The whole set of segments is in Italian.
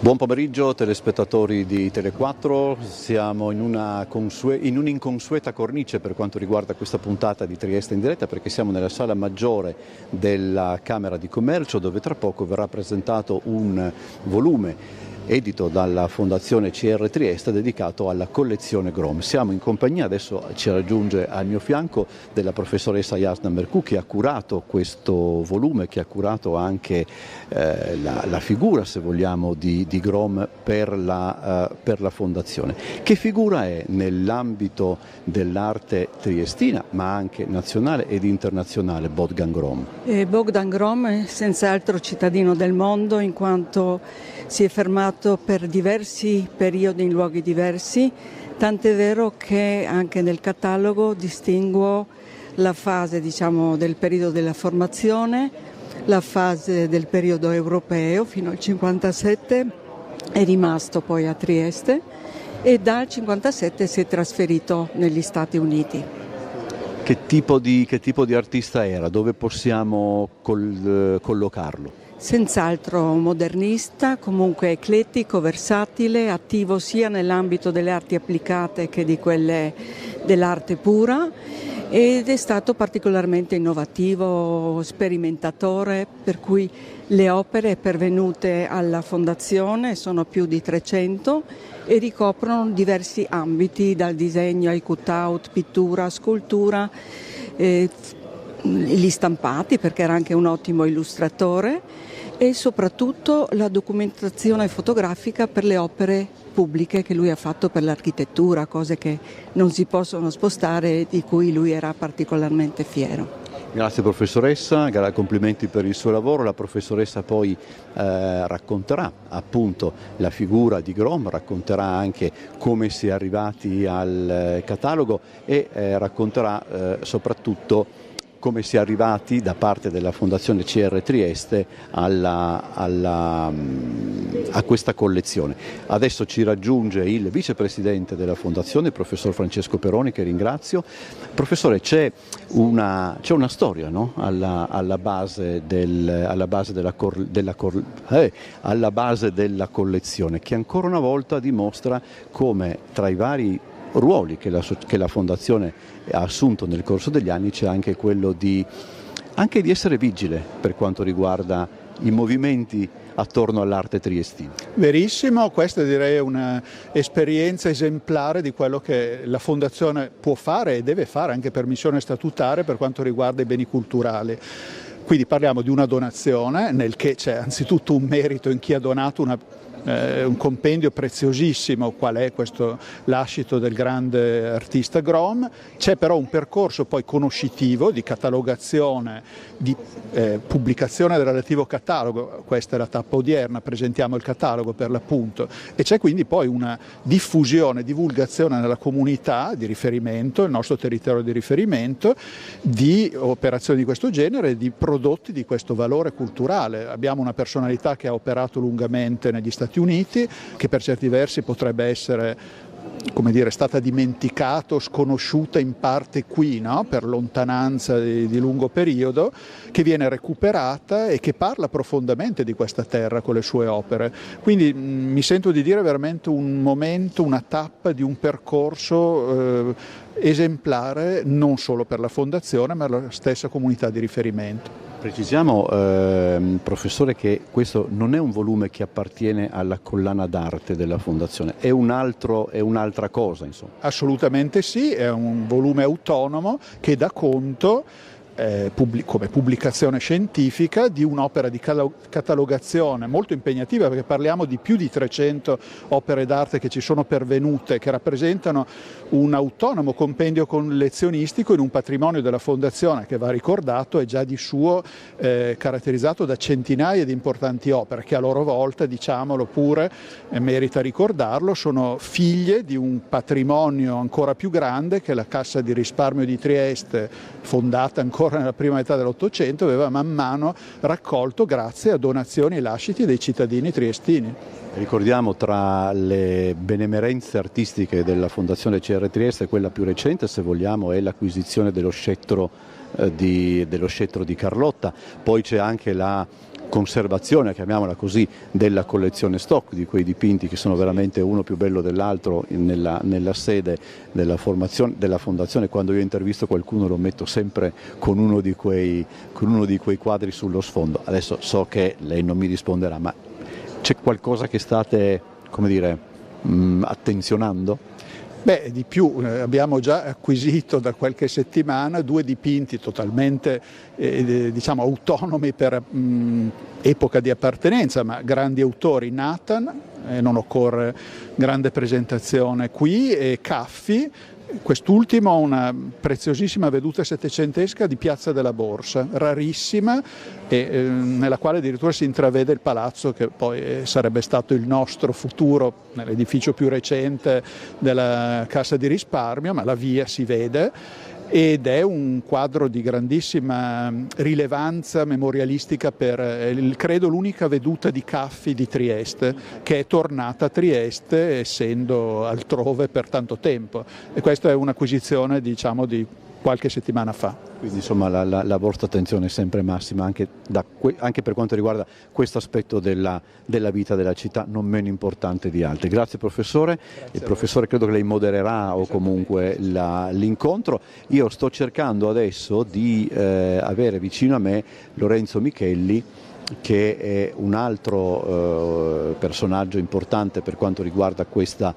Buon pomeriggio telespettatori di Tele4, siamo in un'inconsueta cornice per quanto riguarda questa puntata di Trieste in diretta, perché siamo nella sala maggiore della Camera di Commercio, dove tra poco verrà presentato un volume edito dalla Fondazione CR Trieste dedicato alla collezione Grom. Siamo in compagnia, adesso ci raggiunge al mio fianco, della professoressa Jasna Merku, che ha curato questo volume, che ha curato anche la figura, se vogliamo, di Grom per la Fondazione. Che figura è nell'ambito dell'arte triestina, ma anche nazionale ed internazionale, Bogdan Grom? Bogdan Grom è senz'altro cittadino del mondo, in quanto si è fermato per diversi periodi in luoghi diversi, tant'è vero che anche nel catalogo distinguo la fase, del periodo della formazione, la fase del periodo europeo fino al 57, è rimasto poi a Trieste e dal 57 si è trasferito negli Stati Uniti. Che tipo di artista era? Dove possiamo collocarlo? Senz'altro modernista, comunque eclettico, versatile, attivo sia nell'ambito delle arti applicate che di quelle dell'arte pura, ed è stato particolarmente innovativo, sperimentatore, per cui le opere pervenute alla Fondazione sono più di 300 e ricoprono diversi ambiti, dal disegno ai cut-out, pittura, scultura, gli stampati, perché era anche un ottimo illustratore, e soprattutto la documentazione fotografica per le opere pubbliche che lui ha fatto per l'architettura, cose che non si possono spostare e di cui lui era particolarmente fiero. Grazie professoressa, complimenti per il suo lavoro. La professoressa poi racconterà appunto la figura di Grom, racconterà anche come si è arrivati al catalogo e racconterà soprattutto come si è arrivati da parte della Fondazione CR Trieste a questa collezione. Adesso ci raggiunge il vicepresidente della Fondazione, il professor Francesco Peroni, che ringrazio. Professore, c'è una storia, no? alla base della collezione, che ancora una volta dimostra come tra i vari ruoli che la Fondazione ha assunto nel corso degli anni c'è anche quello di essere vigile per quanto riguarda i movimenti attorno all'arte triestina. Verissimo, questa direi un'esperienza esemplare di quello che la Fondazione può fare e deve fare anche per missione statutaria per quanto riguarda i beni culturali. Quindi parliamo di una donazione nel che c'è anzitutto un merito in chi ha donato un compendio preziosissimo, qual è questo lascito del grande artista Grom. C'è però un percorso poi conoscitivo di catalogazione, di pubblicazione del relativo catalogo. Questa è la tappa odierna, presentiamo il catalogo per l'appunto, e c'è quindi poi una diffusione, divulgazione nella comunità di riferimento, il nostro territorio di riferimento, di operazioni di questo genere, di prodotti di questo valore culturale. Abbiamo una personalità che ha operato lungamente negli Stati Uniti, che per certi versi potrebbe essere, stata dimenticata, sconosciuta in parte qui, no? Per lontananza di lungo periodo, che viene recuperata e che parla profondamente di questa terra con le sue opere. Quindi mi sento di dire veramente un momento, una tappa di un percorso esemplare non solo per la Fondazione ma per la stessa comunità di riferimento. Precisiamo, professore, che questo non è un volume che appartiene alla collana d'arte della Fondazione, è un'altra cosa, insomma. Assolutamente sì, è un volume autonomo che dà conto come pubblicazione scientifica di un'opera di catalogazione molto impegnativa, perché parliamo di più di 300 opere d'arte che ci sono pervenute, che rappresentano un autonomo compendio collezionistico in un patrimonio della Fondazione che, va ricordato, è già di suo caratterizzato da centinaia di importanti opere che a loro volta, diciamolo pure, merita ricordarlo, sono figlie di un patrimonio ancora più grande che la Cassa di risparmio di Trieste, fondata ancora nella prima metà dell'Ottocento, aveva man mano raccolto grazie a donazioni e lasciti dei cittadini triestini. Ricordiamo, tra le benemerenze artistiche della Fondazione CR Trieste, quella più recente, se vogliamo, è l'acquisizione dello scettro di Carlotta. Poi c'è anche la conservazione, chiamiamola così, della collezione stock di quei dipinti che sono veramente uno più bello dell'altro nella sede della fondazione. Quando io intervisto qualcuno lo metto sempre con uno di quei quadri sullo sfondo. Adesso so che lei non mi risponderà, ma c'è qualcosa che state, come dire, attenzionando? Beh, di più, abbiamo già acquisito da qualche settimana 2 dipinti totalmente diciamo autonomi per epoca di appartenenza, ma grandi autori, Nathan, non occorre grande presentazione qui, e Caffi. Quest'ultimo una preziosissima veduta settecentesca di Piazza della Borsa, rarissima, e nella quale addirittura si intravede il palazzo che poi sarebbe stato il nostro futuro, nell'edificio più recente della Cassa di Risparmio, ma la via si vede. Ed è un quadro di grandissima rilevanza memorialistica per, credo, l'unica veduta di Caffi di Trieste, che è tornata a Trieste essendo altrove per tanto tempo. E questa è un'acquisizione, diciamo, di qualche settimana fa. Quindi insomma la vostra attenzione è sempre massima anche per quanto riguarda questo aspetto della vita della città, non meno importante di altri. Grazie professore. Grazie. Il professore credo che lei modererà o comunque l'incontro. Io sto cercando adesso di avere vicino a me Lorenzo Michelli, che è un altro personaggio importante per quanto riguarda questa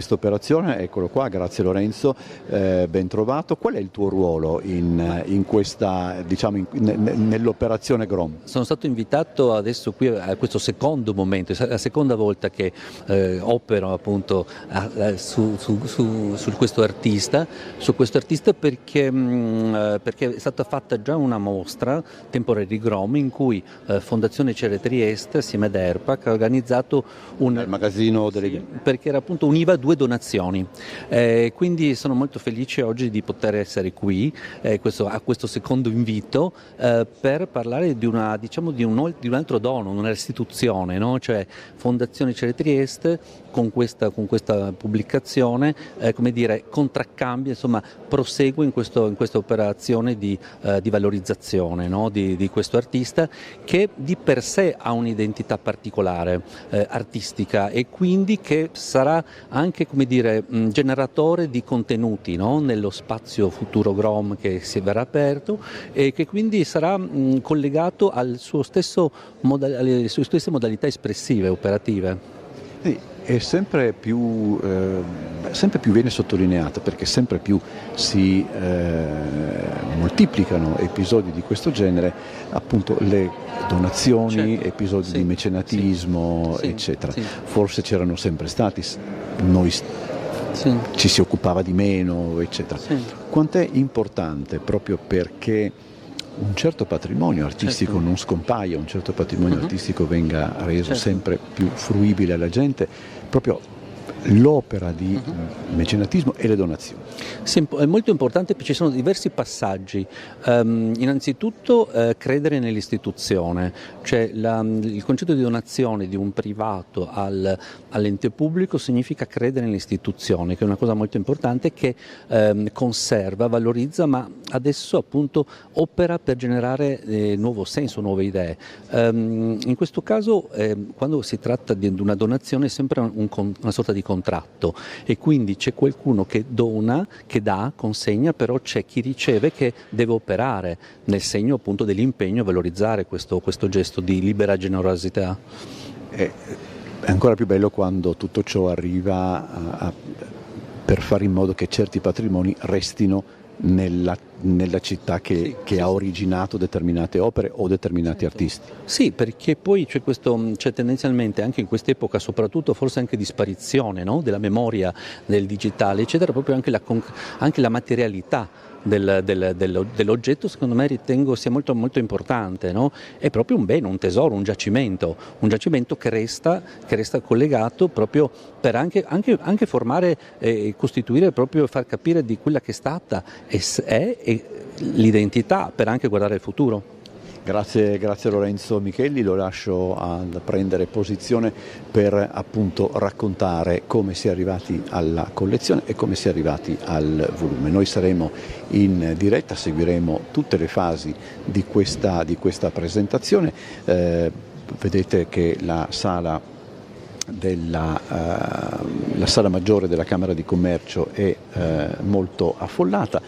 operazione. Eccolo qua, grazie Lorenzo, ben trovato. Qual è il tuo ruolo in questa, diciamo, nell'operazione Grom? Sono stato invitato adesso qui a questo secondo momento, è la seconda volta che opero appunto su questo artista perché è stata fatta già una mostra Temporary Grom in cui Fondazione Cere Trieste assieme ad ERPAC ha organizzato il magazzino delle perché era appunto univa 2 donazioni, quindi sono molto felice oggi di poter essere qui a questo secondo invito per parlare di un altro dono, una restituzione, no? Cioè Fondazione Cere Trieste con questa pubblicazione come dire, contraccambia, insomma prosegue in questa operazione di valorizzazione, no? di questo artista che di per sé ha un'identità particolare artistica e quindi che sarà anche, come dire, generatore di contenuti, no? Nello spazio futuro Grom che si verrà aperto e che quindi sarà collegato alle sue stesse modalità espressive, operative. Sì. E sempre più viene sottolineato perché sempre più si moltiplicano episodi di questo genere, appunto le donazioni, certo, episodi di mecenatismo, eccetera. Sì. Forse c'erano sempre stati, noi ci si occupava di meno, eccetera. Sì. Quant'è importante proprio perché un certo patrimonio artistico non scompaia, un certo patrimonio artistico venga reso sempre più fruibile alla gente, proprio l'opera di mecenatismo e le donazioni. Sì, è molto importante perché ci sono diversi passaggi. Innanzitutto credere nell'istituzione, cioè il concetto di donazione di un privato all'ente pubblico significa credere nell'istituzione, che è una cosa molto importante che conserva, valorizza, ma adesso appunto opera per generare nuovo senso, nuove idee. In questo caso quando si tratta di una donazione è sempre una sorta di contratto e quindi c'è qualcuno che dona, che dà, consegna, però c'è chi riceve che deve operare nel segno appunto dell'impegno a valorizzare questo gesto di libera generosità. È ancora più bello quando tutto ciò arriva per fare in modo che certi patrimoni restino nella città che ha originato determinate opere o determinati artisti. Sì, perché poi c'è tendenzialmente anche in quest'epoca, soprattutto forse anche di sparizione, no? Della memoria del digitale, eccetera, proprio anche la materialità dell'oggetto, secondo me ritengo sia molto, molto importante, no? È proprio un bene, un tesoro, un giacimento che resta collegato proprio per anche formare e costituire, proprio far capire di quella che è stata e l'identità, per anche guardare il futuro. Grazie Lorenzo Michelli, lo lascio a prendere posizione per appunto raccontare come si è arrivati alla collezione e come si è arrivati al volume. Noi saremo in diretta, seguiremo tutte le fasi di questa presentazione. Vedete che la sala maggiore della Camera di Commercio è molto affollata,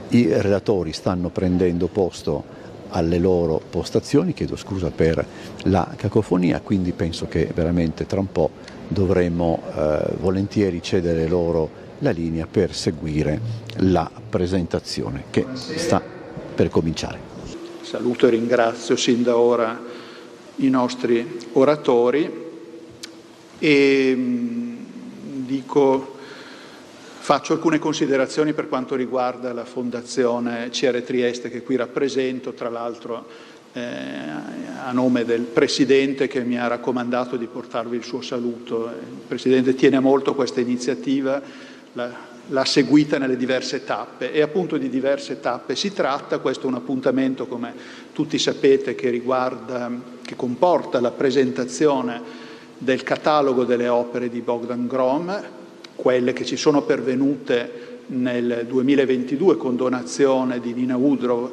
i relatori stanno prendendo posto alle loro postazioni, chiedo scusa per la cacofonia, quindi penso che veramente tra un po' dovremo volentieri cedere loro la linea per seguire la presentazione che sta per cominciare. Saluto e ringrazio sin da ora i nostri oratori e faccio alcune considerazioni per quanto riguarda la Fondazione CR Trieste che qui rappresento, tra l'altro a nome del Presidente che mi ha raccomandato di portarvi il suo saluto. Il Presidente tiene molto a questa iniziativa, l'ha seguita nelle diverse tappe e appunto di diverse tappe si tratta. Questo è un appuntamento, come tutti sapete, che comporta la presentazione del catalogo delle opere di Bogdan Grom, quelle che ci sono pervenute nel 2022 con donazione di Nina Woodrow,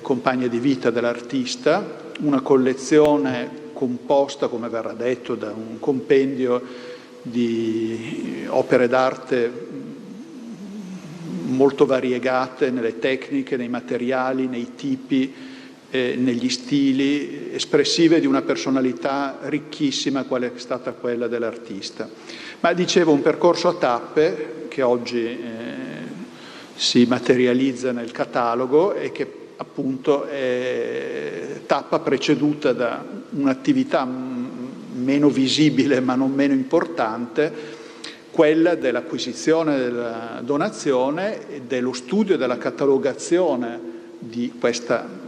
compagna di vita dell'artista, una collezione composta, come verrà detto, da un compendio di opere d'arte molto variegate nelle tecniche, nei materiali, nei tipi, negli stili, espressive di una personalità ricchissima quale è stata quella dell'artista. Ma dicevo, un percorso a tappe che oggi si materializza nel catalogo e che appunto è tappa preceduta da un'attività meno visibile ma non meno importante, quella dell'acquisizione della donazione e dello studio e della catalogazione di questa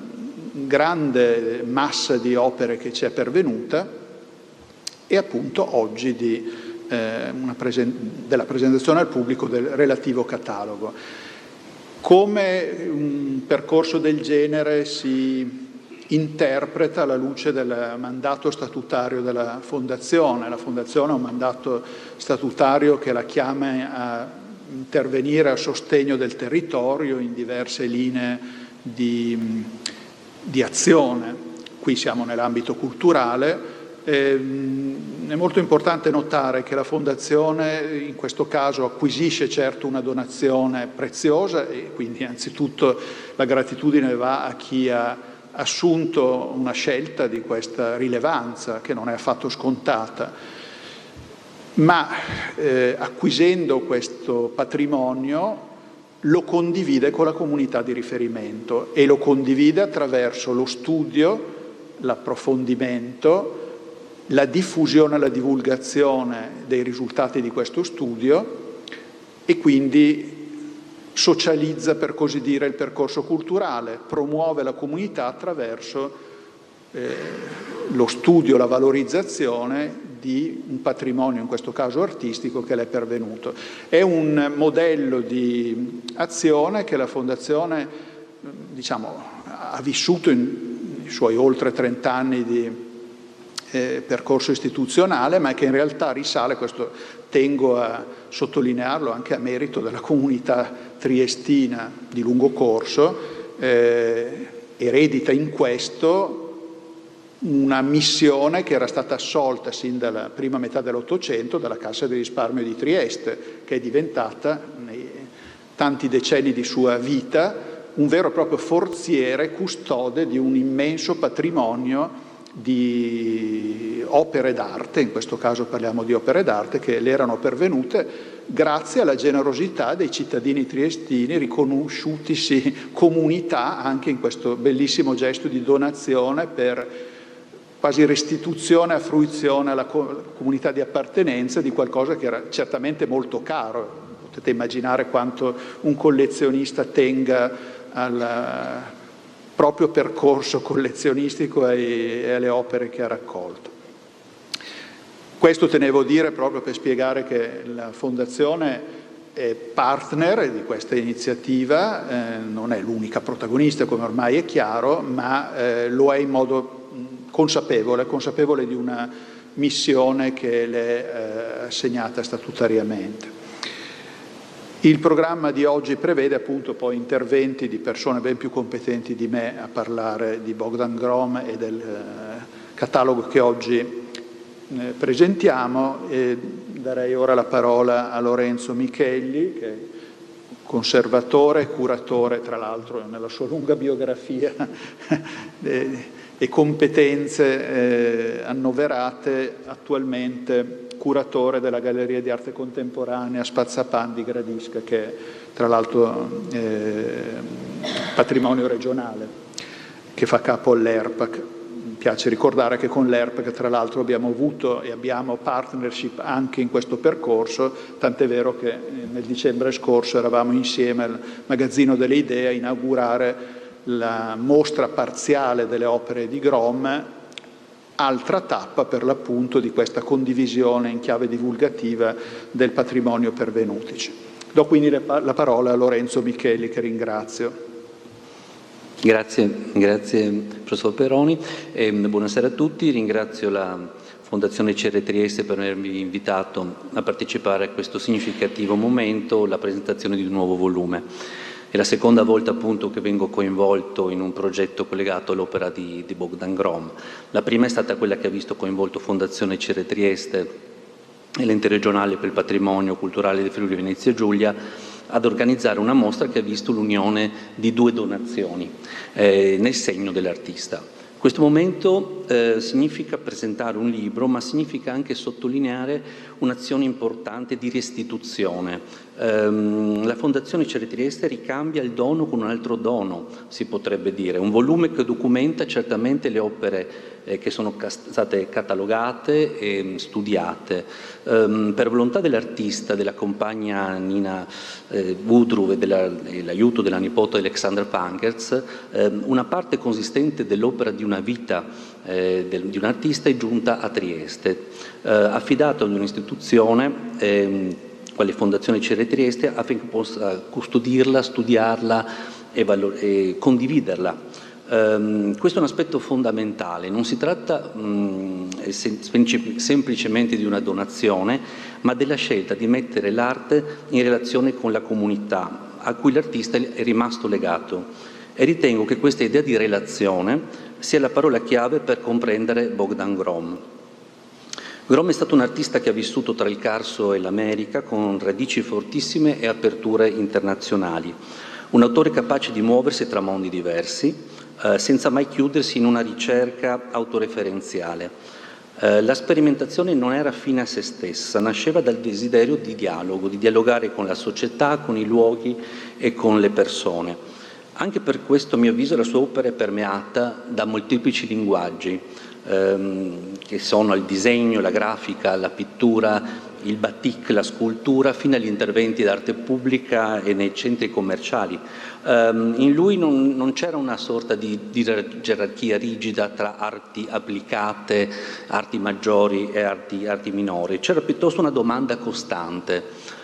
grande massa di opere che ci è pervenuta e appunto oggi della presentazione al pubblico del relativo catalogo. Come un percorso del genere si interpreta alla luce del mandato statutario della Fondazione? La Fondazione ha un mandato statutario che la chiama a intervenire a sostegno del territorio in diverse linee di azione. Qui siamo nell'ambito culturale. È molto importante notare che la Fondazione in questo caso acquisisce certo una donazione preziosa e quindi anzitutto la gratitudine va a chi ha assunto una scelta di questa rilevanza che non è affatto scontata, ma acquisendo questo patrimonio lo condivide con la comunità di riferimento e lo condivide attraverso lo studio, l'approfondimento, la diffusione e la divulgazione dei risultati di questo studio e quindi socializza, per così dire, il percorso culturale, promuove la comunità attraverso lo studio, la valorizzazione di un patrimonio, in questo caso artistico, che le è pervenuto. È un modello di azione che la Fondazione, ha vissuto nei suoi oltre 30 anni di percorso istituzionale, ma che in realtà risale, questo tengo a sottolinearlo anche a merito della comunità triestina di lungo corso, eredita in questo una missione che era stata assolta sin dalla prima metà dell'Ottocento dalla Cassa di risparmio di Trieste, che è diventata nei tanti decenni di sua vita un vero e proprio forziere custode di un immenso patrimonio di opere d'arte. In questo caso parliamo di opere d'arte che le erano pervenute grazie alla generosità dei cittadini triestini, riconosciutisi comunità anche in questo bellissimo gesto di donazione per quasi restituzione a fruizione alla comunità di appartenenza di qualcosa che era certamente molto caro. Potete immaginare quanto un collezionista tenga al proprio percorso collezionistico e alle opere che ha raccolto. Questo tenevo a dire proprio per spiegare che la Fondazione è partner di questa iniziativa, non è l'unica protagonista come ormai è chiaro, ma lo è in modo consapevole di una missione che le è assegnata statutariamente. Il programma di oggi prevede appunto poi interventi di persone ben più competenti di me a parlare di Bogdan Grom e del catalogo che oggi presentiamo. Darei ora la parola a Lorenzo Michelli, che è conservatore e curatore, tra l'altro nella sua lunga biografia e competenze annoverate, attualmente curatore della Galleria di Arte Contemporanea Spazzapan di Gradisca, che è tra l'altro patrimonio regionale, che fa capo all'ERPAC. Mi piace ricordare che con l'ERPAC tra l'altro abbiamo avuto e abbiamo partnership anche in questo percorso, tant'è vero che nel dicembre scorso eravamo insieme al Magazzino delle Idee a inaugurare la mostra parziale delle opere di Grom, altra tappa per l'appunto di questa condivisione in chiave divulgativa del patrimonio pervenutici. Do quindi la parola a Lorenzo Michelli, che ringrazio. Grazie professor Peroni, buonasera a tutti. Ringrazio la Fondazione CR Trieste per avermi invitato a partecipare a questo significativo momento, la presentazione di un nuovo volume. È la seconda volta appunto che vengo coinvolto in un progetto collegato all'opera di Bogdan Grom. La prima è stata quella che ha visto coinvolto Fondazione CR Trieste e l'Ente regionale per il patrimonio culturale di Friuli Venezia Giulia ad organizzare una mostra che ha visto l'unione di 2 donazioni nel segno dell'artista. Questo momento significa presentare un libro, ma significa anche sottolineare un'azione importante di restituzione. La Fondazione CR Trieste ricambia il dono con un altro dono, si potrebbe dire, un volume che documenta certamente le opere che sono state catalogate e studiate. Per volontà dell'artista, della compagna Nina Woodruff e l'aiuto della nipote Alexandra Pankertz, una parte consistente dell'opera di una vita di un artista è giunta a Trieste, affidata ad un'istituzione quale Fondazione CR Trieste affinché possa custodirla, studiarla e condividerla. Questo è un aspetto fondamentale, non si tratta semplicemente di una donazione, ma della scelta di mettere l'arte in relazione con la comunità a cui l'artista è rimasto legato. E ritengo che questa idea di relazione sia la parola chiave per comprendere Bogdan Grom. Grom è stato un artista che ha vissuto tra il Carso e l'America con radici fortissime e aperture internazionali. Un autore capace di muoversi tra mondi diversi, senza mai chiudersi in una ricerca autoreferenziale. La sperimentazione non era fine a se stessa, nasceva dal desiderio di dialogo, di dialogare con la società, con i luoghi e con le persone. Anche per questo, a mio avviso, la sua opera è permeata da molteplici linguaggi, che sono il disegno, la grafica, la pittura, il batik, la scultura, fino agli interventi d'arte pubblica e nei centri commerciali. In lui non c'era una sorta di gerarchia rigida tra arti applicate, arti maggiori e arti minori, c'era piuttosto una domanda costante.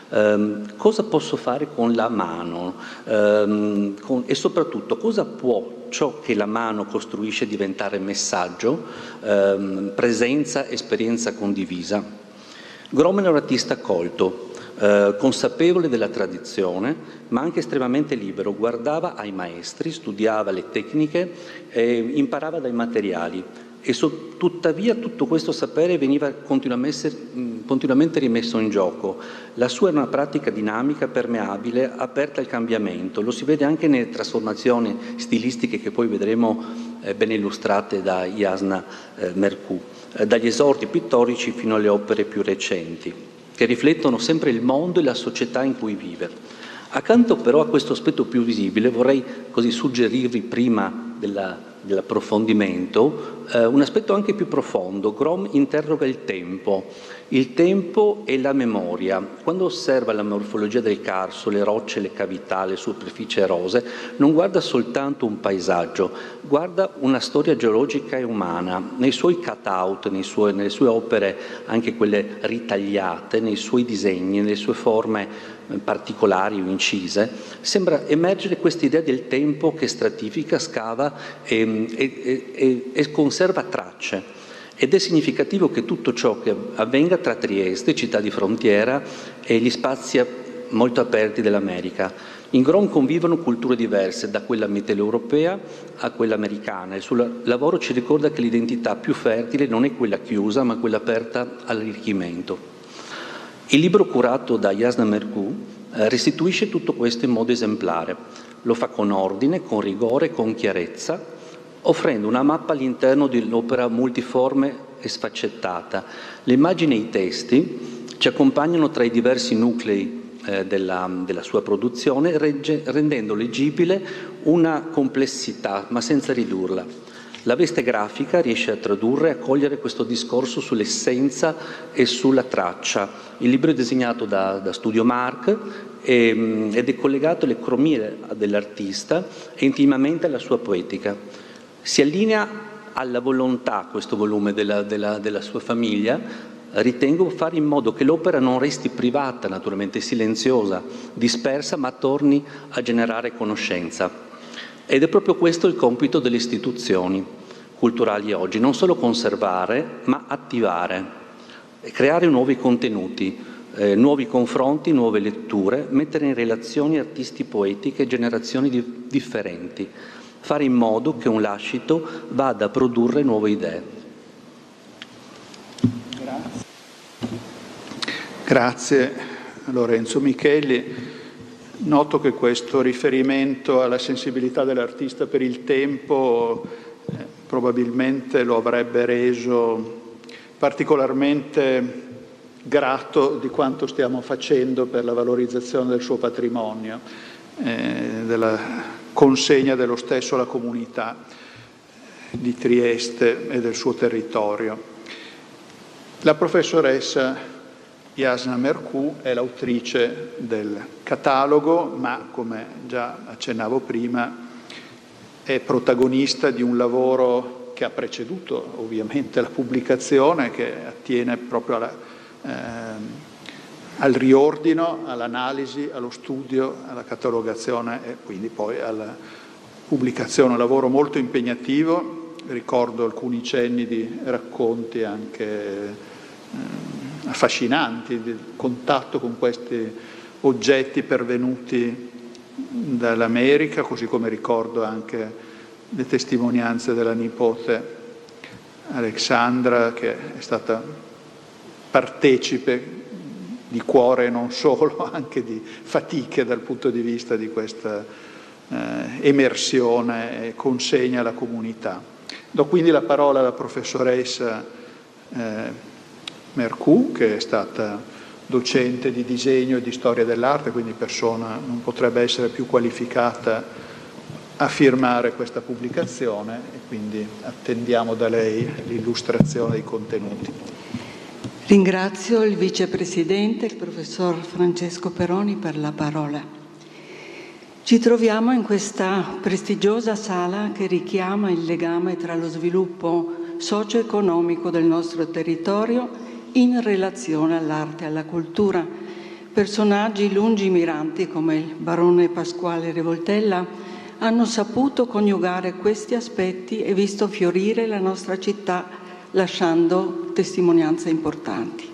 Cosa posso fare con la mano e soprattutto cosa può ciò che la mano costruisce diventare messaggio, presenza, esperienza condivisa. Grom era un artista colto, consapevole della tradizione, ma anche estremamente libero. Guardava ai maestri, studiava le tecniche, imparava dai materiali. E tuttavia tutto questo sapere veniva continuamente rimesso in gioco. La sua era una pratica dinamica, permeabile, aperta al cambiamento. Lo si vede anche nelle trasformazioni stilistiche che poi vedremo ben illustrate da Jasna Mercou, dagli esordi pittorici fino alle opere più recenti, che riflettono sempre il mondo e la società in cui vive. Accanto però a questo aspetto più visibile vorrei così suggerirvi prima dell'approfondimento un aspetto anche più profondo. Grom interroga il tempo e la memoria. Quando osserva la morfologia del karsto, le rocce, le cavità, le superfici erose, non guarda soltanto un paesaggio, guarda una storia geologica e umana. Nei suoi cut-out, nelle sue opere, anche quelle ritagliate, nei suoi disegni, nelle sue forme particolari o incise, sembra emergere questa idea del tempo che stratifica, scava e conserva tracce. Ed è significativo che tutto ciò che avvenga tra Trieste, città di frontiera, e gli spazi molto aperti dell'America. In Grom convivono culture diverse, da quella mitteleuropea a quella americana. Il suo lavoro ci ricorda che l'identità più fertile non è quella chiusa, ma quella aperta all'arricchimento. Il libro curato da Jasna Merku restituisce tutto questo in modo esemplare. Lo fa con ordine, con rigore, con chiarezza, offrendo una mappa all'interno dell'opera multiforme e sfaccettata. Le immagini e i testi ci accompagnano tra i diversi nuclei della sua produzione, rendendo leggibile una complessità, ma senza ridurla. La veste grafica riesce a tradurre e a cogliere questo discorso sull'essenza e sulla traccia. Il libro è disegnato da Studio Mark ed è collegato alle cromie dell'artista e intimamente alla sua poetica. Si allinea alla volontà, questo volume, della sua famiglia. Ritengo fare in modo che l'opera non resti privata, naturalmente silenziosa, dispersa, ma torni a generare conoscenza. Ed è proprio questo il compito delle istituzioni culturali oggi, non solo conservare, ma attivare, creare nuovi contenuti, nuovi confronti, nuove letture, mettere in relazione artisti, poetiche e generazioni differenti, fare in modo che un lascito vada a produrre nuove idee. Grazie Lorenzo Micheli. Noto che questo riferimento alla sensibilità dell'artista per il tempo probabilmente lo avrebbe reso particolarmente grato di quanto stiamo facendo per la valorizzazione del suo patrimonio, della consegna dello stesso alla comunità di Trieste e del suo territorio. La professoressa Jasna Merku è l'autrice del catalogo, ma come già accennavo prima è protagonista di un lavoro che ha preceduto ovviamente la pubblicazione, che attiene proprio al riordino, all'analisi, allo studio, alla catalogazione e quindi poi alla pubblicazione. Un lavoro molto impegnativo, ricordo alcuni cenni di racconti anche affascinanti, di contatto con questi oggetti pervenuti dall'America, così come ricordo anche le testimonianze della nipote Alexandra, che è stata partecipe di cuore e non solo, anche di fatiche dal punto di vista di questa emersione e consegna alla comunità. Do quindi la parola alla professoressa Merku, che è stata docente di disegno e di storia dell'arte, quindi persona non potrebbe essere più qualificata a firmare questa pubblicazione, e quindi attendiamo da lei l'illustrazione dei contenuti. Ringrazio il vicepresidente, il professor Francesco Peroni, per la parola. Ci troviamo in questa prestigiosa sala che richiama il legame tra lo sviluppo socio-economico del nostro territorio in relazione all'arte e alla cultura. Personaggi lungimiranti come il barone Pasquale Revoltella hanno saputo coniugare questi aspetti e visto fiorire la nostra città, lasciando testimonianze importanti.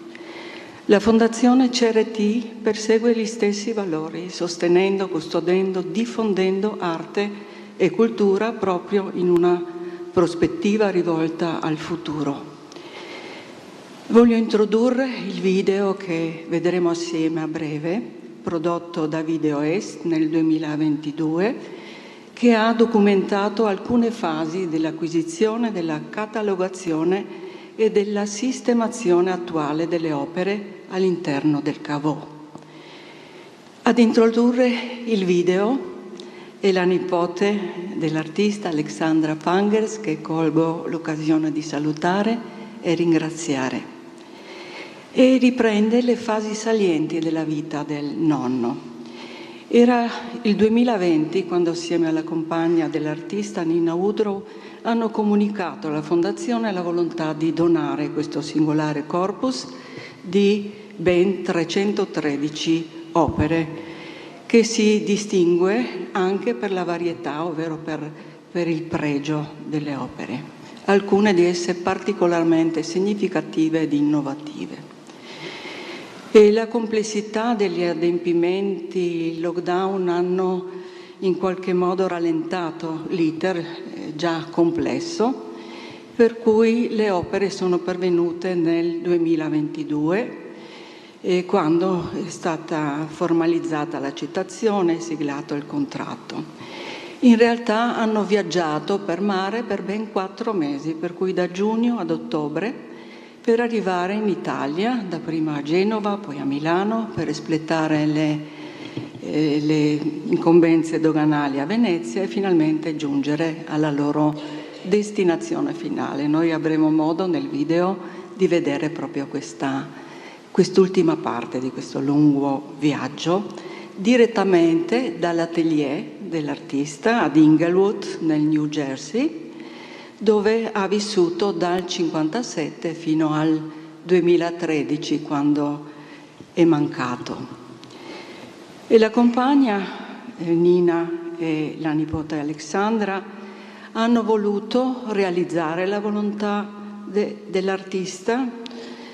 La Fondazione CRT persegue gli stessi valori, sostenendo, custodendo, diffondendo arte e cultura proprio in una prospettiva rivolta al futuro. Voglio introdurre il video che vedremo assieme a breve, prodotto da Video Est nel 2022, che ha documentato alcune fasi dell'acquisizione, della catalogazione e della sistemazione attuale delle opere all'interno del Cavò. Ad introdurre il video è la nipote dell'artista Alexandra Pangers, che colgo l'occasione di salutare e ringraziare. E riprende le fasi salienti della vita del nonno. Era il 2020 quando, assieme alla compagna dell'artista Nina Woodrow, hanno comunicato alla Fondazione la volontà di donare questo singolare corpus di ben 313 opere, che si distingue anche per la varietà, ovvero per il pregio delle opere, alcune di esse particolarmente significative ed innovative. E la complessità degli adempimenti, il lockdown hanno in qualche modo rallentato l'iter già complesso, per cui le opere sono pervenute nel 2022, quando è stata formalizzata la citazione e siglato il contratto. In realtà hanno viaggiato per mare per ben 4 mesi, per cui da giugno ad ottobre, per arrivare in Italia, dapprima a Genova, poi a Milano, per espletare le incombenze doganali a Venezia e finalmente giungere alla loro destinazione finale. Noi avremo modo nel video di vedere proprio quest'ultima parte di questo lungo viaggio, direttamente dall'atelier dell'artista ad Inglewood, nel New Jersey, dove ha vissuto dal 1957 fino al 2013, quando è mancato. E la compagna Nina e la nipote Alexandra hanno voluto realizzare la volontà dell'artista,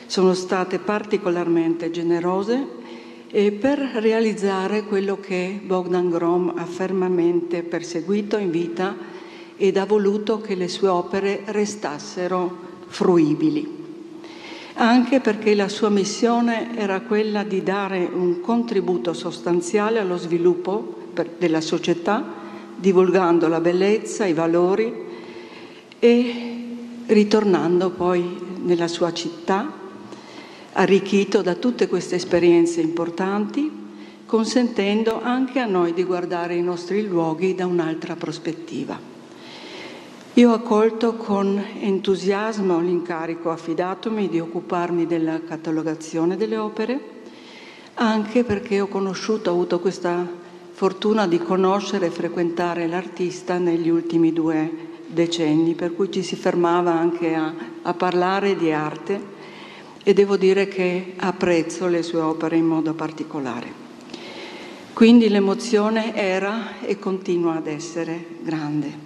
sono state particolarmente generose per realizzare quello che Bogdan Grom ha fermamente perseguito in vita ed ha voluto che le sue opere restassero fruibili. Anche perché la sua missione era quella di dare un contributo sostanziale allo sviluppo della società, divulgando la bellezza, i valori e ritornando poi nella sua città, arricchito da tutte queste esperienze importanti, consentendo anche a noi di guardare i nostri luoghi da un'altra prospettiva. Io ho accolto con entusiasmo l'incarico affidatomi di occuparmi della catalogazione delle opere, anche perché ho avuto questa fortuna di conoscere e frequentare l'artista negli ultimi 2 decenni, per cui ci si fermava anche a parlare di arte e devo dire che apprezzo le sue opere in modo particolare. Quindi l'emozione era e continua ad essere grande.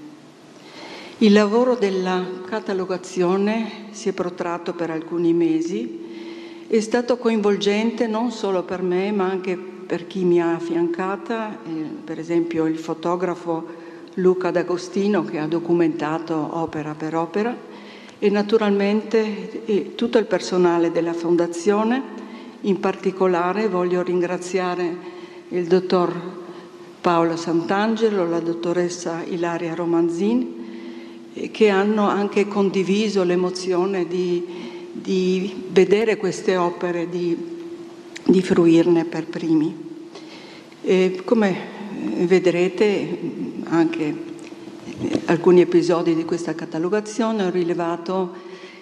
Il lavoro della catalogazione si è protratto per alcuni mesi, è stato coinvolgente non solo per me ma anche per chi mi ha affiancata, per esempio il fotografo Luca D'Agostino, che ha documentato opera per opera, e naturalmente tutto il personale della Fondazione. In particolare voglio ringraziare il dottor Paolo Sant'Angelo, la dottoressa Ilaria Romanzin, che hanno anche condiviso l'emozione di vedere queste opere, di fruirne per primi. E come vedrete anche alcuni episodi di questa catalogazione, ho rilevato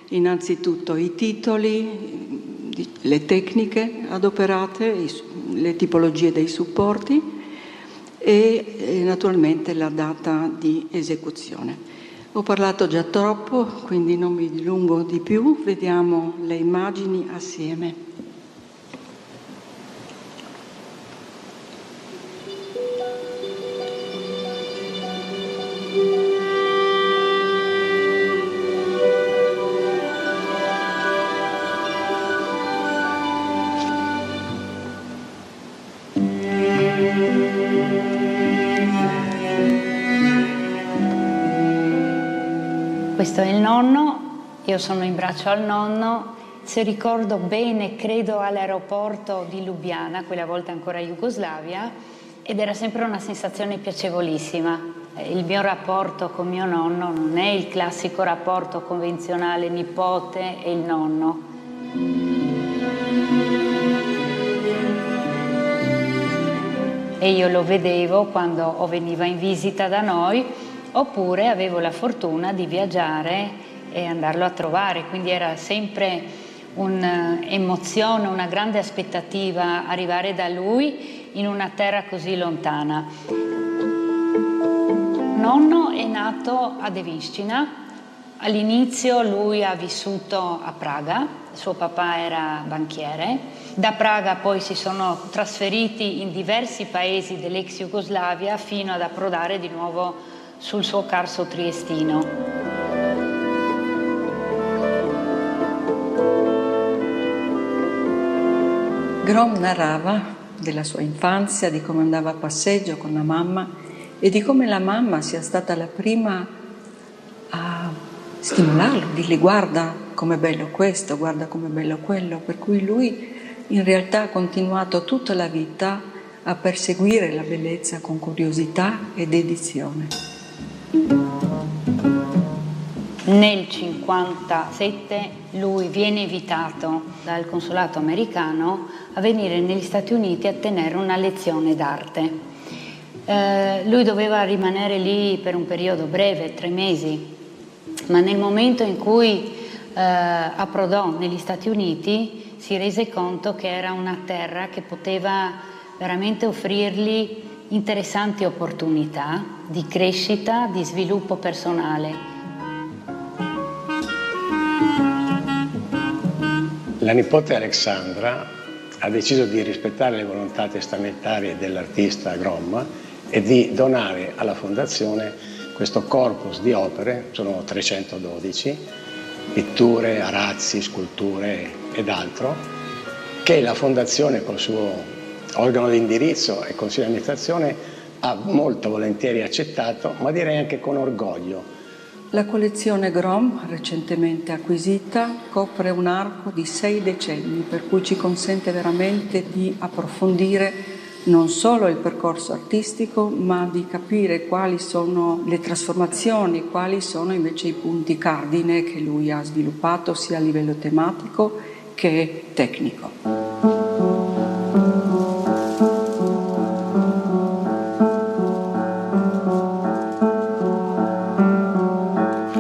innanzitutto i titoli, le tecniche adoperate, le tipologie dei supporti e naturalmente la data di esecuzione. Ho parlato già troppo, quindi non mi dilungo di più. Vediamo le immagini assieme. Questo è il nonno, io sono in braccio al nonno, se ricordo bene credo all'aeroporto di Lubiana, quella volta ancora Jugoslavia, ed era sempre una sensazione piacevolissima. Il mio rapporto con mio nonno non è il classico rapporto convenzionale nipote e il nonno. e io lo vedevo quando veniva in visita da noi, oppure avevo la fortuna di viaggiare e andarlo a trovare, quindi era sempre un'emozione, una grande aspettativa arrivare da lui in una terra così lontana. Nonno è nato a Devinština. All'inizio lui ha vissuto a Praga, suo papà era banchiere. Da Praga poi si sono trasferiti in diversi paesi dell'ex Jugoslavia fino ad approdare di nuovo sul suo Carso triestino. Grom narrava della sua infanzia, di come andava a passeggio con la mamma e di come la mamma sia stata la prima a stimolarlo, dirgli guarda com'è bello questo, guarda com'è bello quello, per cui lui in realtà ha continuato tutta la vita a perseguire la bellezza con curiosità e dedizione. Nel 1957 lui viene invitato dal consolato americano a venire negli Stati Uniti a tenere una lezione d'arte. Lui doveva rimanere lì per un periodo breve, 3 mesi, ma nel momento in cui approdò negli Stati Uniti si rese conto che era una terra che poteva veramente offrirgli interessanti opportunità di crescita, di sviluppo personale. La nipote Alexandra ha deciso di rispettare le volontà testamentarie dell'artista Grom e di donare alla fondazione questo corpus di opere, sono 312, pitture, arazzi, sculture ed altro, che la fondazione col suo organo di indirizzo e consiglio di amministrazione ha molto volentieri accettato, ma direi anche con orgoglio. La collezione Grom, recentemente acquisita, copre un arco di 6 decenni, per cui ci consente veramente di approfondire non solo il percorso artistico, ma di capire quali sono le trasformazioni, quali sono invece i punti cardine che lui ha sviluppato sia a livello tematico che tecnico.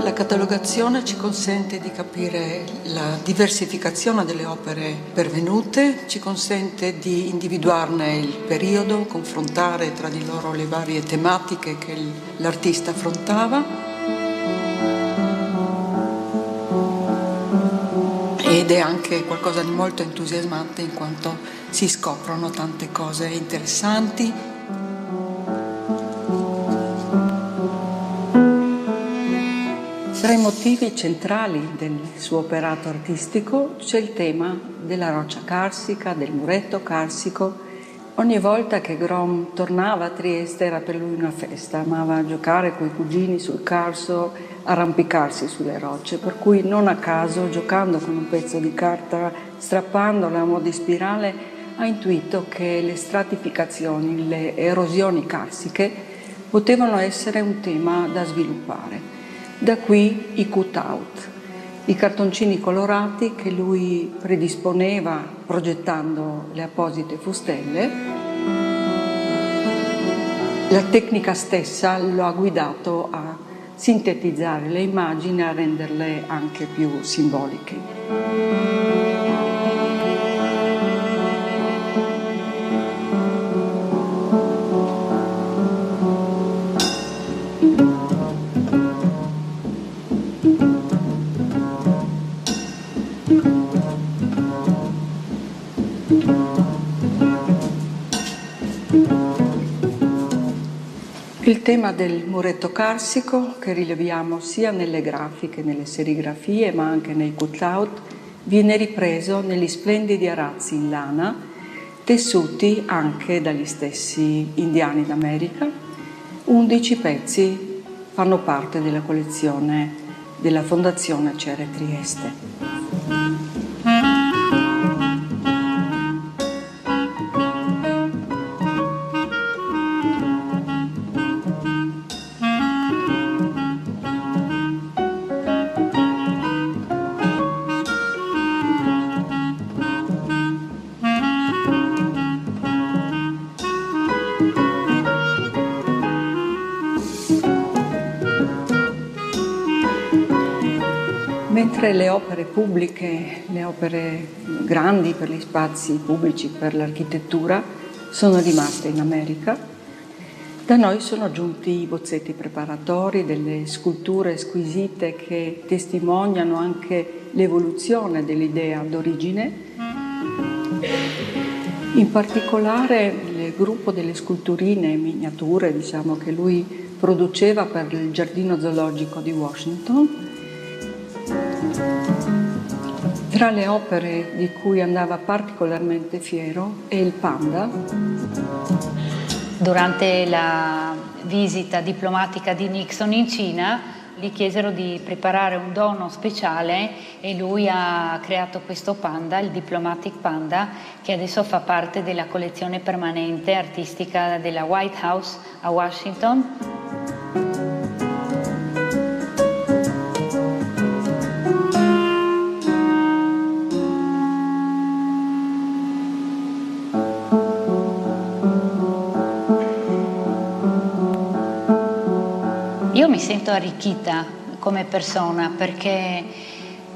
La catalogazione ci consente di capire la diversificazione delle opere pervenute, ci consente di individuarne il periodo, confrontare tra di loro le varie tematiche che l'artista affrontava ed è anche qualcosa di molto entusiasmante in quanto si scoprono tante cose interessanti. Tra i motivi centrali del suo operato artistico c'è il tema della roccia carsica, del muretto carsico. Ogni volta che Grom tornava a Trieste era per lui una festa, amava giocare coi cugini sul Carso, arrampicarsi sulle rocce, per cui non a caso, giocando con un pezzo di carta, strappandolo a mo' di spirale, ha intuito che le stratificazioni, le erosioni carsiche potevano essere un tema da sviluppare. Da qui i cut-out, i cartoncini colorati che lui predisponeva progettando le apposite fustelle. La tecnica stessa lo ha guidato a sintetizzare le immagini, a renderle anche più simboliche. Il tema del muretto carsico, che rileviamo sia nelle grafiche, nelle serigrafie, ma anche nei cut-out, viene ripreso negli splendidi arazzi in lana, tessuti anche dagli stessi indiani d'America. 11 pezzi fanno parte della collezione della Fondazione Cere Trieste. Mentre le opere pubbliche, le opere grandi per gli spazi pubblici, per l'architettura, sono rimaste in America, da noi sono giunti i bozzetti preparatori, delle sculture squisite che testimoniano anche l'evoluzione dell'idea d'origine. In particolare il gruppo delle sculturine miniature, diciamo, che lui produceva per il Giardino Zoologico di Washington. Tra le opere di cui andava particolarmente fiero è il Panda. Durante la visita diplomatica di Nixon in Cina, gli chiesero di preparare un dono speciale e lui ha creato questo panda, il Diplomatic Panda, che adesso fa parte della collezione permanente artistica della White House a Washington. Io mi sento arricchita come persona perché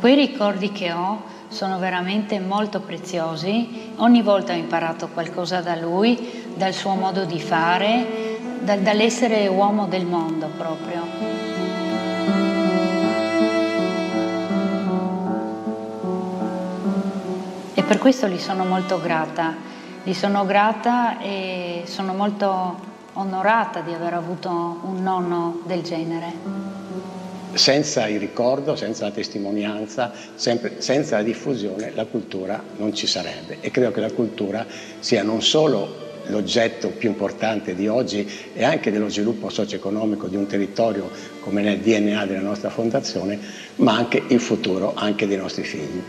quei ricordi che ho sono veramente molto preziosi. Ogni volta ho imparato qualcosa da lui, dal suo modo di fare, dall'essere uomo del mondo proprio. E per questo gli sono molto grata. Gli sono grata e sono molto onorata di aver avuto un nonno del genere. Senza il ricordo, senza la testimonianza, senza la diffusione, la cultura non ci sarebbe. E credo che la cultura sia non solo l'oggetto più importante di oggi e anche dello sviluppo socio-economico di un territorio come nel DNA della nostra fondazione, ma anche il futuro anche dei nostri figli.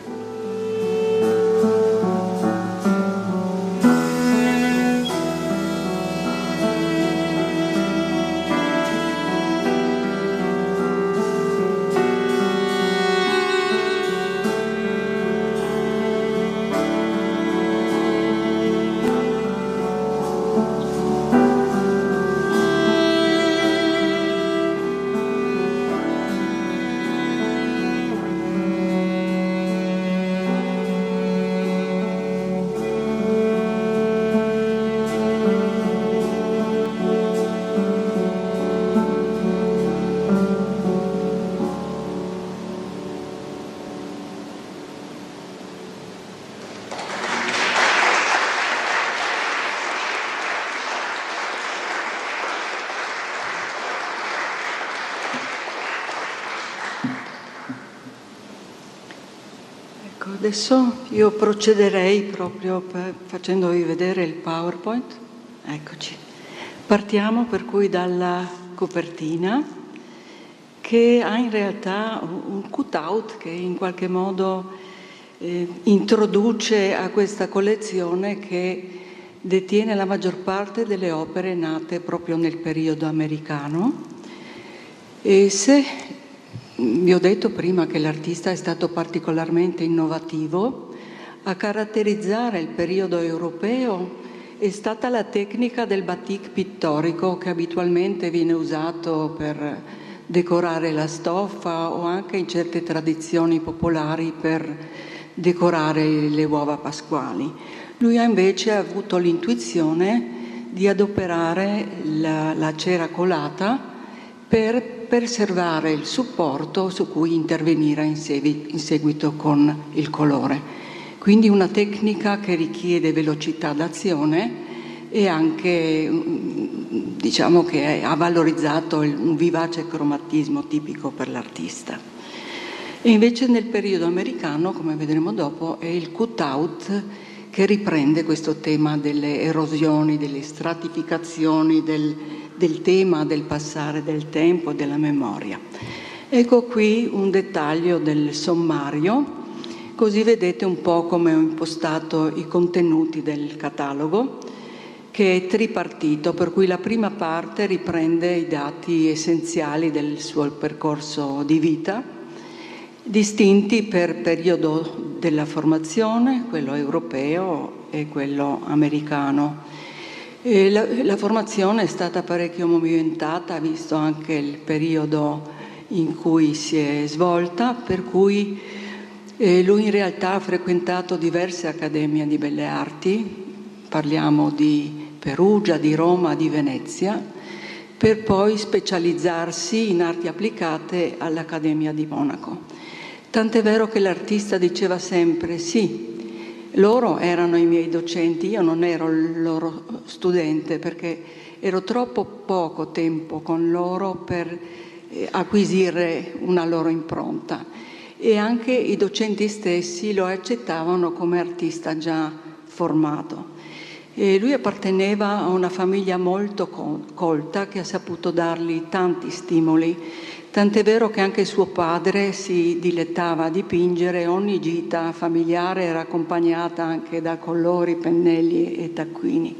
Adesso io procederei proprio facendovi vedere il PowerPoint. Eccoci. Partiamo per cui dalla copertina, che ha in realtà un cutout che in qualche modo introduce a questa collezione che detiene la maggior parte delle opere nate proprio nel periodo americano. E se vi ho detto prima che l'artista è stato particolarmente innovativo, a caratterizzare il periodo europeo è stata la tecnica del batik pittorico, che abitualmente viene usato per decorare la stoffa o anche in certe tradizioni popolari per decorare le uova pasquali. Lui ha invece avuto l'intuizione di adoperare la cera colata per preservare il supporto su cui intervenire in seguito con il colore. Quindi una tecnica che richiede velocità d'azione e anche, diciamo, che ha valorizzato un vivace cromatismo tipico per l'artista. E invece nel periodo americano, come vedremo dopo, è il cutout che riprende questo tema delle erosioni, delle stratificazioni, del tema del passare del tempo e della memoria. Ecco qui un dettaglio del sommario, così vedete un po' come ho impostato i contenuti del catalogo, che è tripartito, per cui la prima parte riprende i dati essenziali del suo percorso di vita, distinti per periodo della formazione, quello europeo e quello americano. La formazione è stata parecchio movimentata, visto anche il periodo in cui si è svolta, per cui lui in realtà ha frequentato diverse accademie di belle arti, parliamo di Perugia, di Roma, di Venezia, per poi specializzarsi in arti applicate all'Accademia di Monaco. Tant'è vero che l'artista diceva sempre: sì, loro erano i miei docenti, io non ero il loro studente perché ero troppo poco tempo con loro per acquisire una loro impronta, e anche i docenti stessi lo accettavano come artista già formato. E lui apparteneva a una famiglia molto colta che ha saputo dargli tanti stimoli, tant'è vero che anche suo padre si dilettava a dipingere, ogni gita familiare era accompagnata anche da colori, pennelli e taccuini.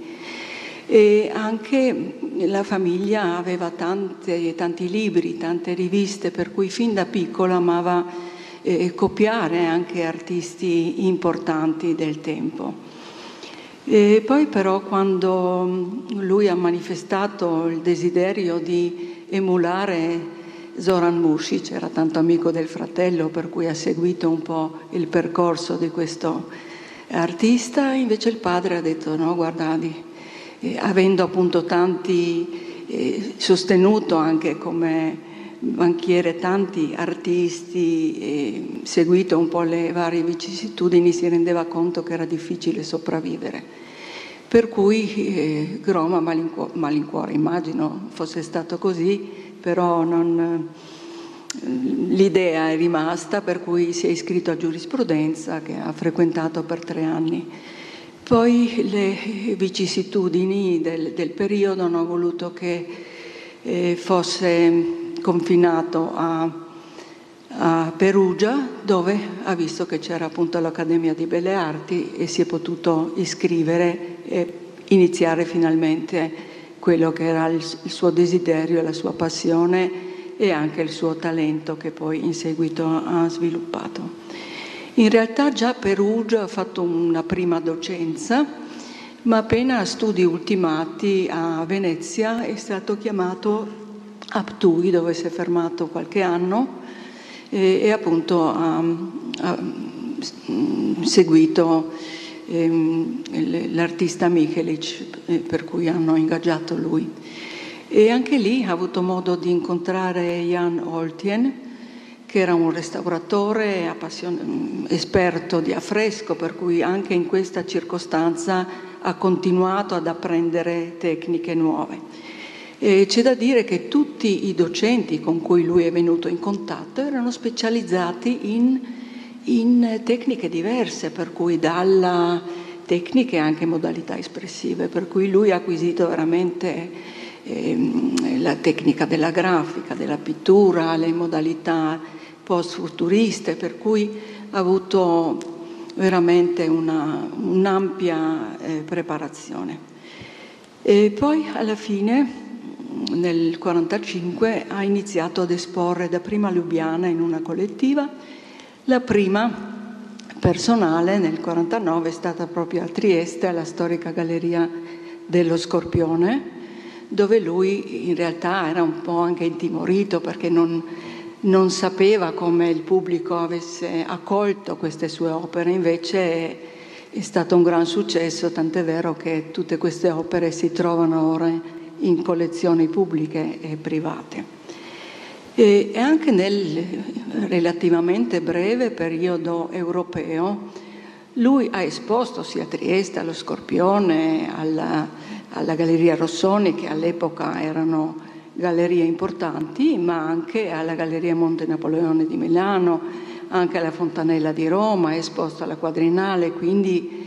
E anche la famiglia aveva tanti libri, tante riviste, per cui fin da piccola amava copiare anche artisti importanti del tempo. E poi però quando lui ha manifestato il desiderio di emulare Zoran Mušić, era tanto amico del fratello per cui ha seguito un po' il percorso di questo artista, invece il padre ha detto: no, guardate, avendo appunto sostenuto anche come banchiere tanti artisti, seguito un po' le varie vicissitudini, si rendeva conto che era difficile sopravvivere. Per cui Grom, a malincuore, immagino fosse stato così, però l'idea è rimasta, per cui si è iscritto a giurisprudenza, che ha frequentato per 3 anni. Poi le vicissitudini del periodo hanno voluto che fosse confinato a Perugia, dove ha visto che c'era appunto l'Accademia di Belle Arti e si è potuto iscrivere e iniziare finalmente quello che era il suo desiderio, la sua passione e anche il suo talento che poi in seguito ha sviluppato. In realtà già a Perugia ha fatto una prima docenza, ma appena a studi ultimati a Venezia è stato chiamato a Ptui, dove si è fermato qualche anno e appunto ha seguito l'artista Mihelic, per cui hanno ingaggiato lui. E anche lì ha avuto modo di incontrare Jan Oltjen, che era un restauratore esperto di affresco, per cui anche in questa circostanza ha continuato ad apprendere tecniche nuove. E c'è da dire che tutti i docenti con cui lui è venuto in contatto erano specializzati in tecniche diverse, per cui dalla tecniche anche modalità espressive, per cui lui ha acquisito veramente la tecnica della grafica, della pittura, le modalità post-futuriste, per cui ha avuto veramente un'ampia preparazione. E poi alla fine, nel 1945, ha iniziato ad esporre dapprima a Lubiana in una collettiva, la prima personale nel 1949 è stata proprio a Trieste, alla storica Galleria dello Scorpione, dove lui in realtà era un po' anche intimorito perché non sapeva come il pubblico avesse accolto queste sue opere. Invece è stato un gran successo, tant'è vero che tutte queste opere si trovano ora in collezioni pubbliche e private. E anche nel relativamente breve periodo europeo lui ha esposto sia a Trieste, allo Scorpione, alla Galleria Rossoni, che all'epoca erano gallerie importanti, ma anche alla Galleria Monte Napoleone di Milano, anche alla Fontanella di Roma, ha esposto alla Quadrinale, quindi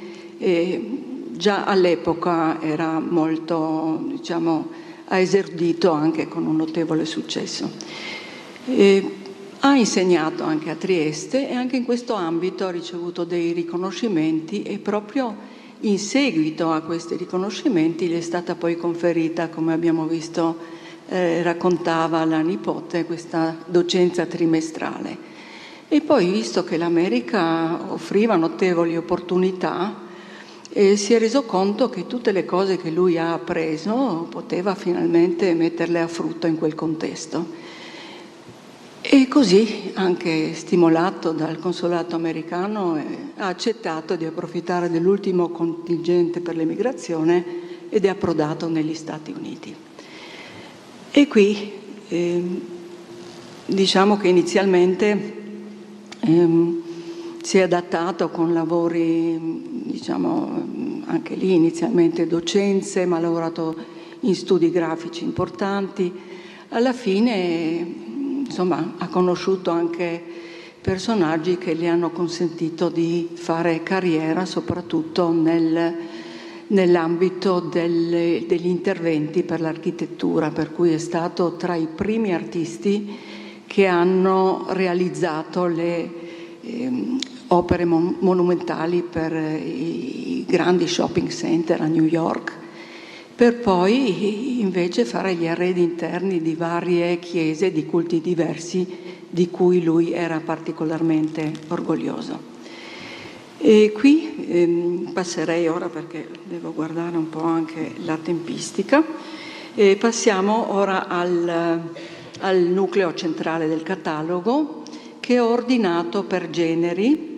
già all'epoca era molto, ha esordito anche con un notevole successo. Ha insegnato anche a Trieste e anche in questo ambito ha ricevuto dei riconoscimenti, e proprio in seguito a questi riconoscimenti gli è stata poi conferita, come abbiamo visto, raccontava la nipote, questa docenza trimestrale. E poi, visto che l'America offriva notevoli opportunità, si è reso conto che tutte le cose che lui ha appreso poteva finalmente metterle a frutto in quel contesto. E così, anche stimolato dal consolato americano, ha accettato di approfittare dell'ultimo contingente per l'emigrazione ed è approdato negli Stati Uniti. E qui diciamo che inizialmente si è adattato con lavori, diciamo, anche lì inizialmente docenze, ma ha lavorato in studi grafici importanti. Alla fine, insomma, ha conosciuto anche personaggi che gli hanno consentito di fare carriera, soprattutto nell'ambito degli interventi per l'architettura, per cui è stato tra i primi artisti che hanno realizzato le opere monumentali per i grandi shopping center a New York, per poi invece fare gli arredi interni di varie chiese di culti diversi di cui lui era particolarmente orgoglioso. E qui passerei ora, perché devo guardare un po' anche la tempistica, passiamo ora al nucleo centrale del catalogo, che è ordinato per generi,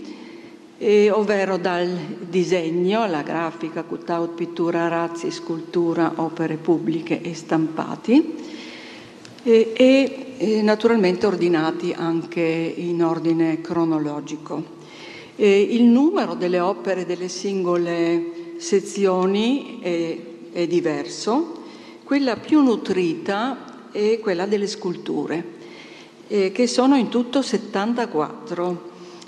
ovvero dal disegno, la grafica, cutout, pittura, arazzi, scultura, opere pubbliche e stampati, e naturalmente ordinati anche in ordine cronologico. Il numero delle opere delle singole sezioni è diverso. Quella più nutrita è quella delle sculture, che sono in tutto 74,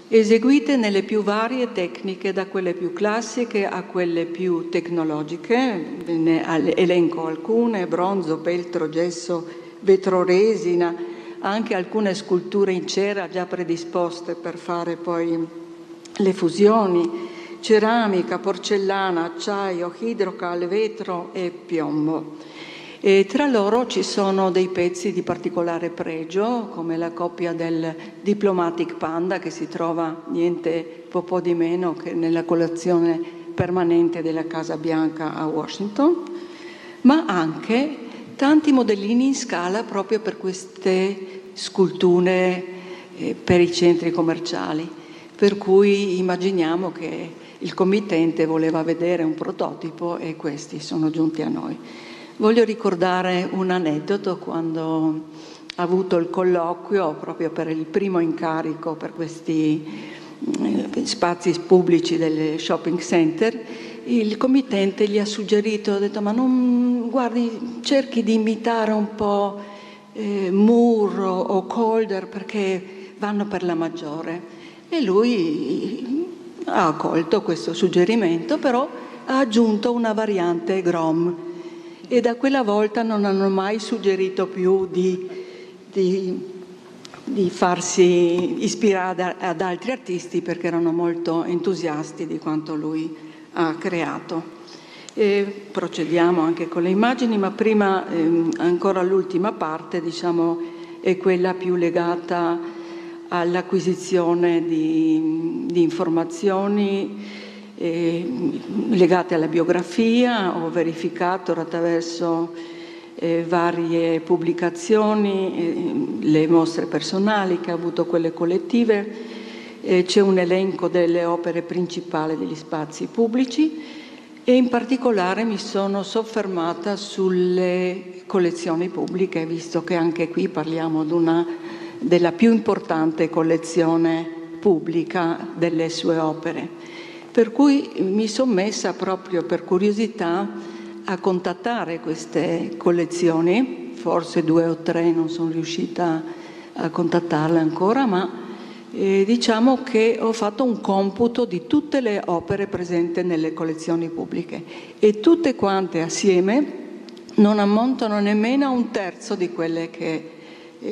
eseguite nelle più varie tecniche, da quelle più classiche a quelle più tecnologiche. Ne elenco alcune: bronzo, peltro, gesso, vetroresina, anche alcune sculture in cera già predisposte per fare poi le fusioni, ceramica, porcellana, acciaio, idrocal, vetro e piombo. E tra loro ci sono dei pezzi di particolare pregio, come la coppia del Diplomatic Panda, che si trova niente po' di meno che nella collezione permanente della Casa Bianca a Washington, ma anche tanti modellini in scala proprio per queste sculture per i centri commerciali, per cui immaginiamo che il committente voleva vedere un prototipo e questi sono giunti a noi. Voglio ricordare un aneddoto. Quando ha avuto il colloquio proprio per il primo incarico per questi spazi pubblici delle shopping center, il committente gli ha suggerito, ha detto: ma non guardi, cerchi di imitare un po' Moore o Calder, perché vanno per la maggiore. E lui ha accolto questo suggerimento, però ha aggiunto una variante Grom, e da quella volta non hanno mai suggerito più di farsi ispirare ad altri artisti, perché erano molto entusiasti di quanto lui ha creato. E procediamo anche con le immagini, ma prima ancora l'ultima parte, diciamo, è quella più legata all'acquisizione di informazioni legate alla biografia. Ho verificato attraverso varie pubblicazioni, le mostre personali che ha avuto, quelle collettive. C'è un elenco delle opere principali degli spazi pubblici e in particolare mi sono soffermata sulle collezioni pubbliche, visto che anche qui parliamo della più importante collezione pubblica delle sue opere. Per cui mi sono messa, proprio per curiosità, a contattare queste collezioni. Forse 2 o 3 non sono riuscita a contattarle ancora, ma diciamo che ho fatto un computo di tutte le opere presenti nelle collezioni pubbliche, e tutte quante assieme non ammontano nemmeno a 1/3 di quelle che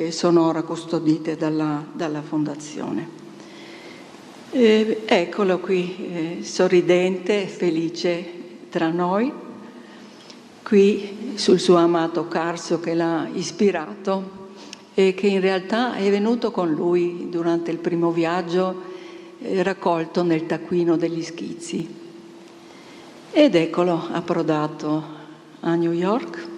sono ora custodite dalla Fondazione. Eccolo qui, sorridente, felice tra noi, qui sul suo amato Carsio, che l'ha ispirato e che in realtà è venuto con lui durante il primo viaggio, raccolto nel taccuino degli schizzi. Ed eccolo approdato a New York.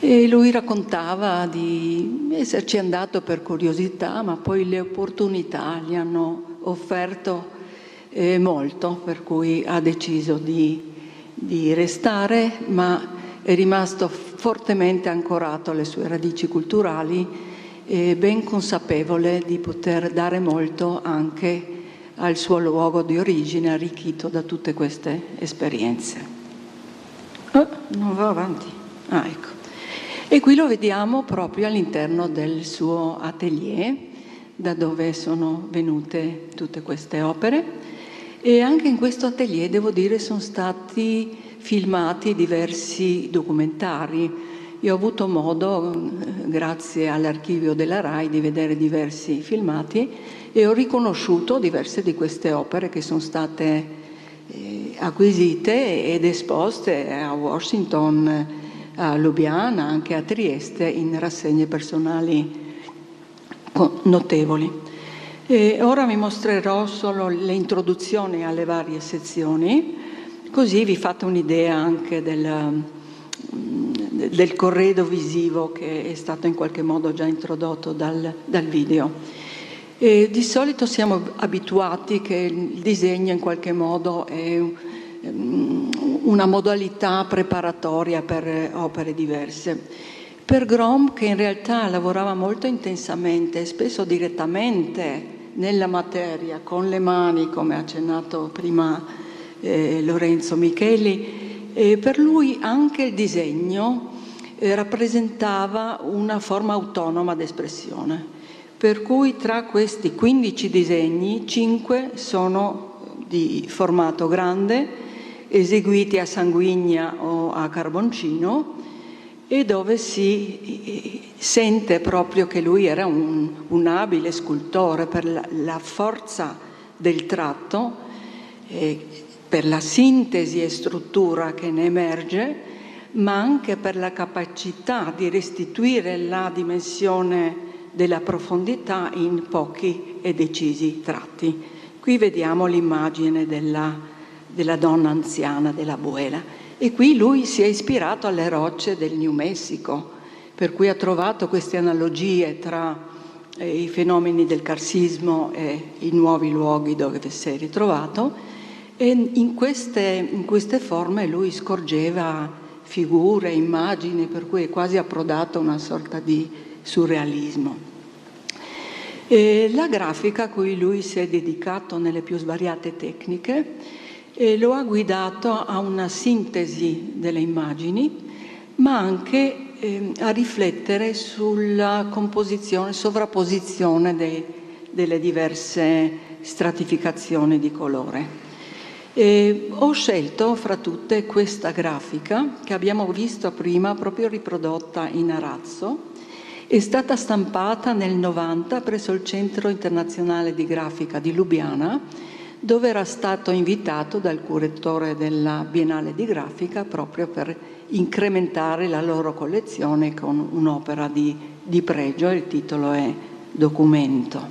E lui raccontava di esserci andato per curiosità, ma poi le opportunità gli hanno offerto molto, per cui ha deciso di restare, ma è rimasto fortemente ancorato alle sue radici culturali e ben consapevole di poter dare molto anche al suo luogo di origine, arricchito da tutte queste esperienze. Non va avanti. Ecco. E qui lo vediamo proprio all'interno del suo atelier, da dove sono venute tutte queste opere. E anche in questo atelier, devo dire, sono stati filmati diversi documentari. Io ho avuto modo, grazie all'archivio della RAI, di vedere diversi filmati e ho riconosciuto diverse di queste opere che sono state acquisite ed esposte a Washington, a Lubiana, anche a Trieste, in rassegne personali notevoli. E ora vi mostrerò solo le introduzioni alle varie sezioni, così vi fate un'idea anche del corredo visivo che è stato in qualche modo già introdotto dal video. E di solito siamo abituati che il disegno in qualche modo è una modalità preparatoria per opere diverse. Per Grom, che in realtà lavorava molto intensamente, spesso direttamente nella materia, con le mani, come ha accennato prima Lorenzo Micheli, per lui anche il disegno rappresentava una forma autonoma d'espressione. Per cui tra questi 15 disegni, 5 sono di formato grande, eseguiti a sanguigna o a carboncino, e dove si sente proprio che lui era un abile scultore per la forza del tratto, per la sintesi e struttura che ne emerge, ma anche per la capacità di restituire la dimensione della profondità in pochi e decisi tratti. Qui vediamo l'immagine della donna anziana, della abuela. E qui lui si è ispirato alle rocce del New Mexico, per cui ha trovato queste analogie tra i fenomeni del carsismo e i nuovi luoghi dove si è ritrovato, e in queste forme lui scorgeva figure, immagini, per cui è quasi approdato a una sorta di surrealismo. La grafica a cui lui si è dedicato nelle più svariate tecniche lo ha guidato a una sintesi delle immagini, ma anche a riflettere sulla composizione, sovrapposizione delle diverse stratificazioni di colore. Ho scelto fra tutte questa grafica che abbiamo visto prima, proprio riprodotta in arazzo. È stata stampata nel 90 presso il Centro Internazionale di Grafica di Lubiana, dove era stato invitato dal curatore della Biennale di Grafica proprio per incrementare la loro collezione con un'opera di pregio. Il titolo è Documento.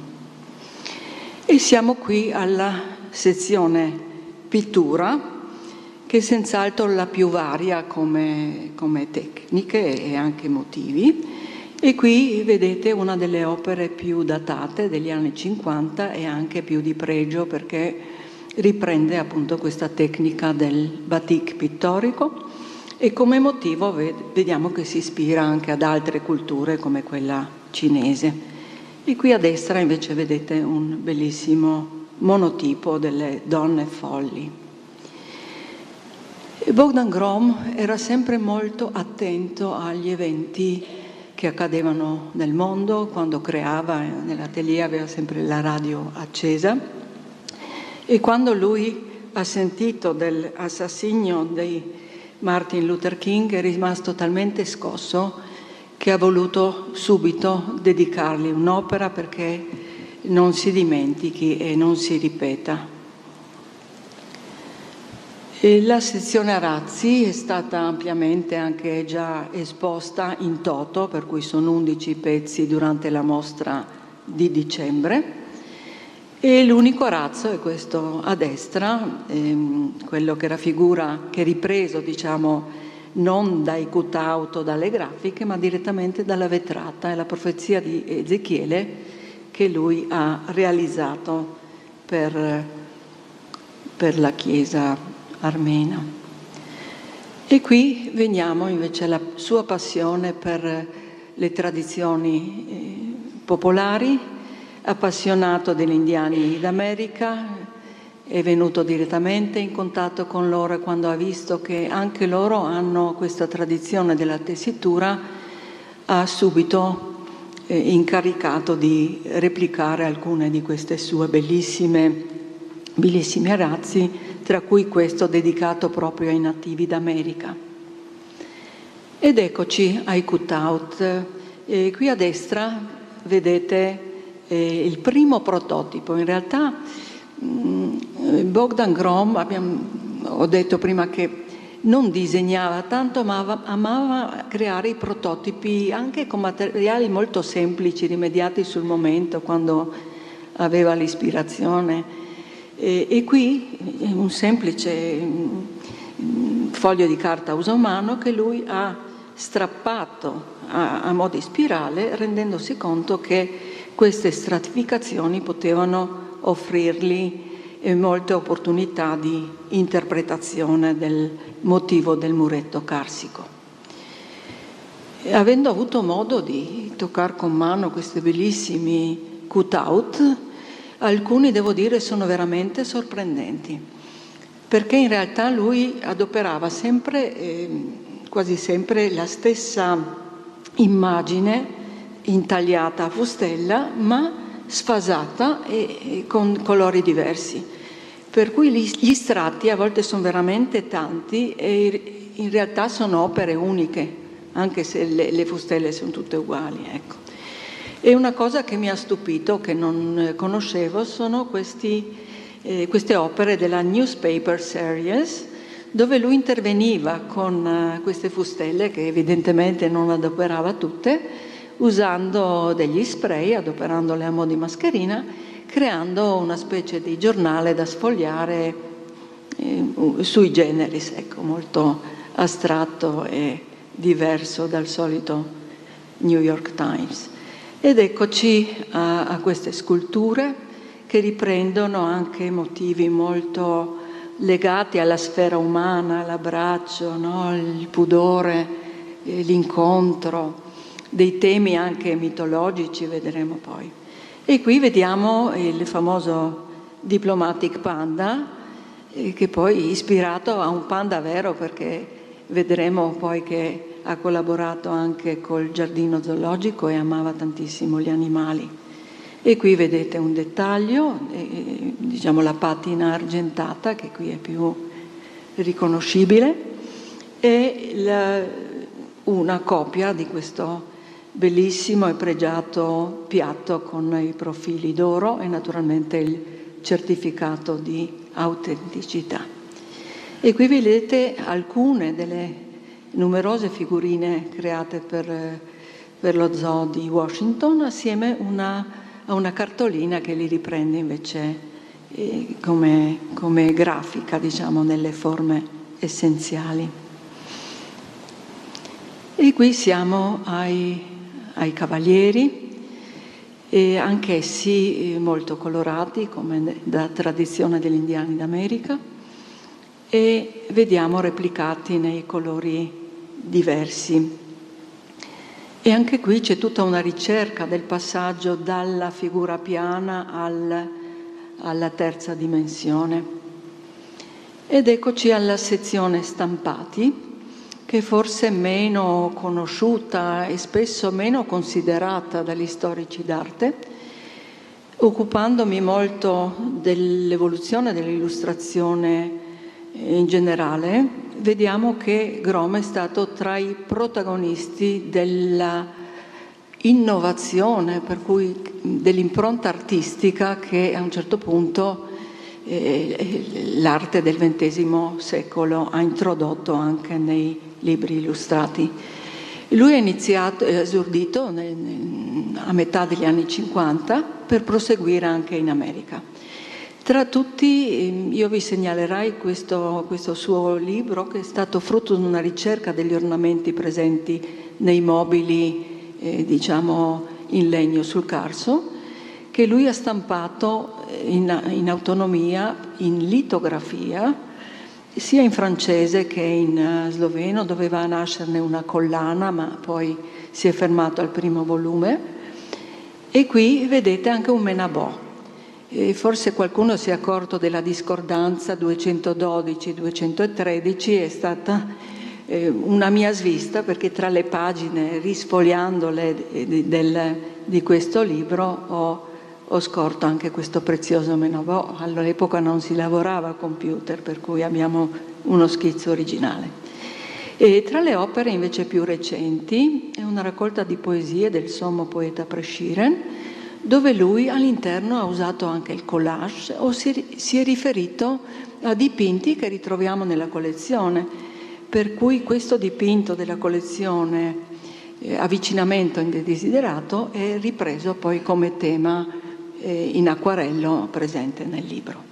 E siamo qui alla sezione pittura, che è senz'altro la più varia come tecniche e anche motivi. E qui vedete una delle opere più datate degli anni 50 e anche più di pregio, perché riprende appunto questa tecnica del batik pittorico e come motivo vediamo che si ispira anche ad altre culture come quella cinese. E qui a destra invece vedete un bellissimo monotipo delle donne folli. Bogdan Grom era sempre molto attento agli eventi che accadevano nel mondo. Quando creava nell'atelier aveva sempre la radio accesa, e quando lui ha sentito dell'assassinio di Martin Luther King è rimasto talmente scosso che ha voluto subito dedicargli un'opera perché non si dimentichi e non si ripeta. E la sezione arazzi è stata ampiamente anche già esposta in toto, per cui sono 11 pezzi durante la mostra di dicembre. E l'unico arazzo è questo a destra, quello che raffigura, che è ripreso, diciamo, non dai cutout o dalle grafiche, ma direttamente dalla vetrata. È la profezia di Ezechiele che lui ha realizzato per la Chiesa armena. E qui veniamo invece alla sua passione per le tradizioni popolari, appassionato degli indiani d'America, è venuto direttamente in contatto con loro e quando ha visto che anche loro hanno questa tradizione della tessitura, ha subito incaricato di replicare alcune di queste sue bellissimi arazzi, tra cui questo dedicato proprio ai nativi d'America. Ed eccoci ai cutout. Qui a destra vedete il primo prototipo. In realtà Bogdan Grom, ho detto prima che non disegnava tanto, ma amava creare i prototipi anche con materiali molto semplici, rimediati sul momento, quando aveva l'ispirazione. E qui un semplice foglio di carta a uso umano che lui ha strappato a mo' di spirale, rendendosi conto che queste stratificazioni potevano offrirgli molte opportunità di interpretazione del motivo del muretto carsico. Avendo avuto modo di toccare con mano questi bellissimi cutout, alcuni, devo dire, sono veramente sorprendenti, perché in realtà lui adoperava sempre, quasi sempre, la stessa immagine intagliata a fustella, ma sfasata e con colori diversi. Per cui gli strati a volte sono veramente tanti e in realtà sono opere uniche, anche se le fustelle sono tutte uguali, ecco. E una cosa che mi ha stupito, che non conoscevo, sono queste opere della Newspaper Series, dove lui interveniva con queste fustelle, che evidentemente non adoperava tutte, usando degli spray, adoperandole a mo' di mascherina, creando una specie di giornale da sfogliare sui generis, ecco, molto astratto e diverso dal solito New York Times. Ed eccoci a queste sculture che riprendono anche motivi molto legati alla sfera umana, all'abbraccio, no? Il pudore, l'incontro, dei temi anche mitologici, vedremo poi. E qui vediamo il famoso Diplomatic Panda, che poi è ispirato a un panda vero, perché vedremo poi che ha collaborato anche col giardino zoologico e amava tantissimo gli animali. E qui vedete un dettaglio, diciamo la patina argentata, che qui è più riconoscibile, e una copia di questo bellissimo e pregiato piatto con i profili d'oro e naturalmente il certificato di autenticità. E qui vedete alcune delle numerose figurine create per lo zoo di Washington, assieme a una cartolina che li riprende invece come grafica, diciamo, nelle forme essenziali. E qui siamo ai cavalieri, e anch'essi molto colorati, come da tradizione degli indiani d'America, e vediamo replicati nei colori diversi. E anche qui c'è tutta una ricerca del passaggio dalla figura piana alla terza dimensione. Ed eccoci alla sezione stampati, che forse è meno conosciuta e spesso meno considerata dagli storici d'arte. Occupandomi molto dell'evoluzione dell'illustrazione in generale, vediamo che Grom è stato tra i protagonisti della innovazione, per cui dell'impronta artistica che a un certo punto l'arte del XX secolo ha introdotto anche nei libri illustrati. Lui è esordito a metà degli anni 50 per proseguire anche in America. Tra tutti io vi segnalerei questo suo libro, che è stato frutto di una ricerca degli ornamenti presenti nei mobili diciamo in legno sul Carso, che lui ha stampato in autonomia, in litografia, sia in francese che in sloveno. Doveva nascerne una collana, ma poi si è fermato al primo volume. E qui vedete anche un menabò. E forse qualcuno si è accorto della discordanza 212-213, è stata una mia svista, perché tra le pagine, risfogliandole di questo libro, ho scorto anche questo prezioso menabò. All'epoca non si lavorava a computer, per cui abbiamo uno schizzo originale. E tra le opere invece più recenti è una raccolta di poesie del sommo poeta Presciren, dove lui all'interno ha usato anche il collage, o si è riferito a dipinti che ritroviamo nella collezione, per cui questo dipinto della collezione Avvicinamento indesiderato è ripreso poi come tema in acquarello presente nel libro.